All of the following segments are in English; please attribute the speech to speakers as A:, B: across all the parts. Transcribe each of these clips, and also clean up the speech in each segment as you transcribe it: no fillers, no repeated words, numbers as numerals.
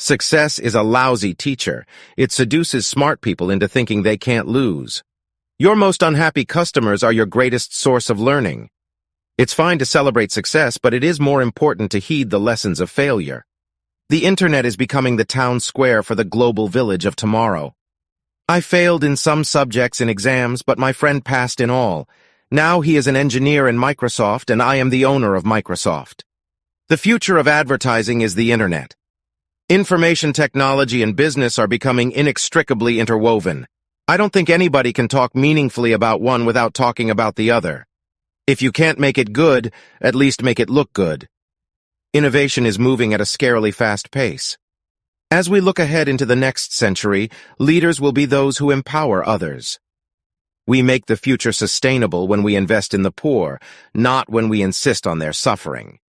A: Success is a lousy teacher. It seduces smart people into thinking they can't lose. Your most unhappy customers are your greatest source of learning. It's fine to celebrate success, but it is more important to heed the lessons of failure. The internet is becoming the town square for the global village of tomorrow. I failed in some subjects in exams, but my friend passed in all. Now he is an engineer in Microsoft, and I am the owner of Microsoft. The future of advertising is the internet. Information technology and business are becoming inextricably interwoven. I don't think anybody can talk meaningfully about one without talking about the other. If you can't make it good, at least make it look good. Innovation is moving at a scarily fast pace. As we look ahead into the next century, leaders will be those who empower others. We make the future sustainable when we invest in the poor, not when we insist on their suffering.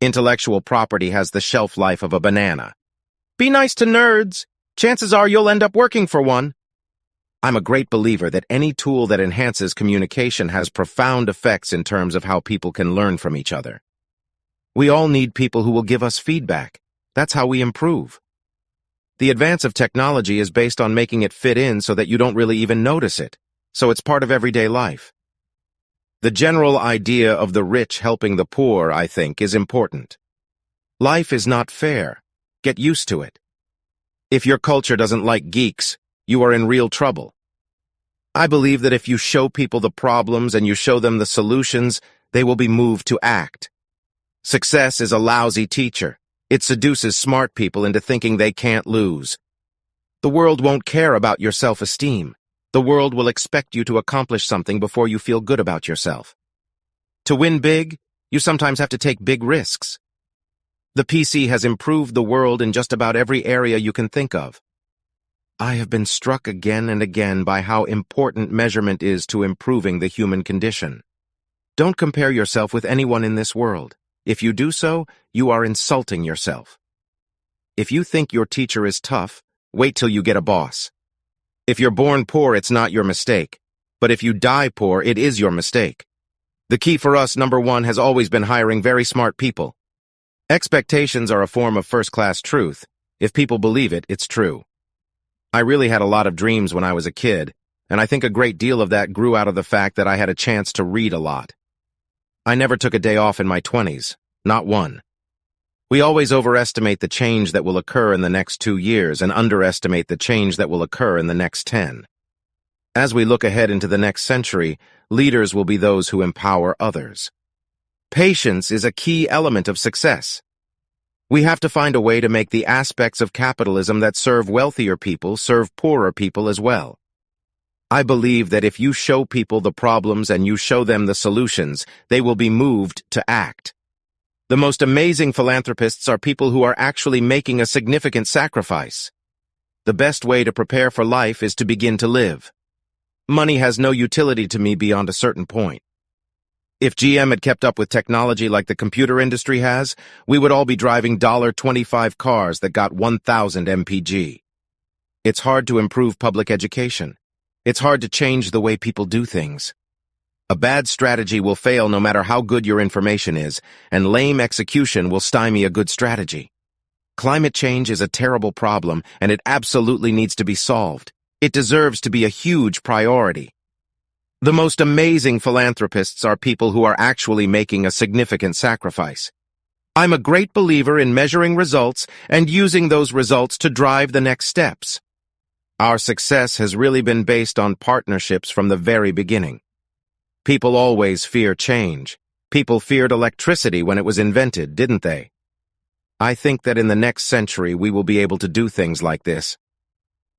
A: Intellectual property has the shelf life of a banana. Be nice to nerds. Chances are you'll end up working for one. I'm a great believer that any tool that enhances communication has profound effects in terms of how people can learn from each other. We all need people who will give us feedback. That's how we improve. The advance of technology is based on making it fit in so that you don't really even notice it, so it's part of everyday life. The general idea of the rich helping the poor, I think, is important. Life is not fair. Get used to it. If your culture doesn't like geeks, you are in real trouble. I believe that if you show people the problems and you show them the solutions, they will be moved to act. Success is a lousy teacher. It seduces smart people into thinking they can't lose. The world won't care about your self-esteem. The world will expect you to accomplish something before you feel good about yourself. To win big, you sometimes have to take big risks. The PC has improved the world in just about every area you can think of. I have been struck again and again by how important measurement is to improving the human condition. Don't compare yourself with anyone in this world. If you do so, you are insulting yourself. If you think your teacher is tough, wait till you get a boss. If you're born poor, it's not your mistake. But if you die poor, it is your mistake. The key for us, number one, has always been hiring very smart people. Expectations are a form of first-class truth. If people believe it, it's true. I really had a lot of dreams when I was a kid, and I think a great deal of that grew out of the fact that I had a chance to read a lot. I never took a day off in my 20s, not one. We always overestimate the change that will occur in the next 2 years and underestimate the change that will occur in the next 10. As we look ahead into the next century, leaders will be those who empower others. Patience is a key element of success. We have to find a way to make the aspects of capitalism that serve wealthier people serve poorer people as well. I believe that if you show people the problems and you show them the solutions, they will be moved to act. The most amazing philanthropists are people who are actually making a significant sacrifice. The best way to prepare for life is to begin to live. Money has no utility to me beyond a certain point. If GM had kept up with technology like the computer industry has, we would all be driving $25 cars that got 1,000 mpg. It's hard to improve public education. It's hard to change the way people do things. A bad strategy will fail no matter how good your information is, and lame execution will stymie a good strategy. Climate change is a terrible problem, and it absolutely needs to be solved. It deserves to be a huge priority. The most amazing philanthropists are people who are actually making a significant sacrifice. I'm a great believer in measuring results and using those results to drive the next steps. Our success has really been based on partnerships from the very beginning. People always fear change. People feared electricity when it was invented, didn't they? I think that in the next century we will be able to do things like this.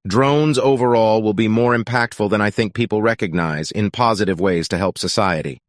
A: Drones overall will be more impactful than I think people recognize in positive ways to help society.